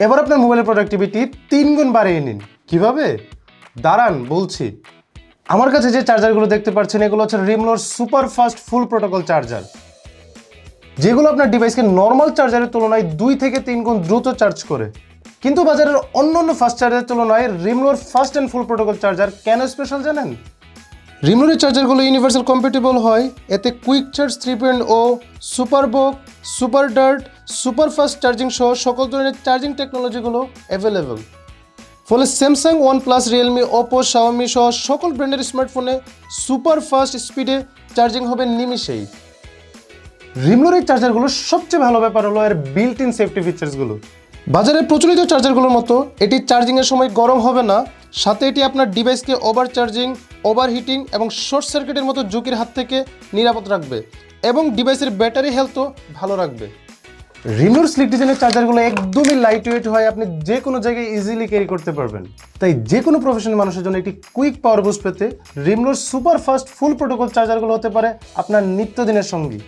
এবার আপনার মোবাইলের প্রোডাক্টিভিটি 3 গুণ বাড়িয়ে নিন। কিভাবে? দাঁড়ান বলছি। আমার কাছে যে চার্জারগুলো দেখতে পাচ্ছেন এগুলো হচ্ছে রিমলোর সুপার ফাস্ট ফুল প্রোটোকল চার্জার, যেগুলো আপনার ডিভাইসকে নর্মাল চার্জারের তুলনায় 2 থেকে 3 গুণ দ্রুত চার্জ করে। কিন্তু বাজারের অন্যান্য ফাস্ট চার্জারের তুলনায় রিমলোর fast and full protocol charger কেন স্পেশাল জানেন? রিমলোর চার্জারগুলো ইউনিভার্সাল কম্প্যাটেবল হয়, এতে কুইক চার্জ 3.0, সুপার বক, super dart, super fast charging সহ সকল ধরনের চার্জিং টেকনোলজিগুলো অ্যাভেলেবল। ফলে Samsung, OnePlus, Realme, Oppo, Xiaomi সহ সকল ব্র্যান্ডের স্মার্টফোনে সুপার ফাস্ট স্পিডে চার্জিং হবে নিমিষেই। রিমলোর এই চার্জারগুলোর সবচেয়ে ভালো ব্যাপার হলো এর বিল্ট ইন সেফটি ফিচার্সগুলো। বাজারে প্রচলিত চার্জারগুলোর মতো এটি চার্জিংয়ের সময় গরম হবে না, সাথে এটি আপনার ডিভাইসকে ওভার চার্জিং, ওভার হিটিং এবং শর্ট সার্কিটের মতো ঝুঁকির হাত থেকে নিরাপদ রাখবে এবং ডিভাইসের ব্যাটারি হেলথও ভালো রাখবে। রিমলোর স্লিক ডিজাইনের চার্জারগুলো একদমই লাইট ওয়েট হয়, আপনি যে কোনো জায়গায় ইজিলি ক্যারি করতে পারবেন। তাই যে কোনো প্রফেশনাল মানুষের জন্য একটি কুইক পাওয়ার বুস্ট পেতে রিমলোর সুপার ফাস্ট ফুল প্রোটোকল চার্জারগুলো হতে পারে আপনার নিত্যদিনের সঙ্গী।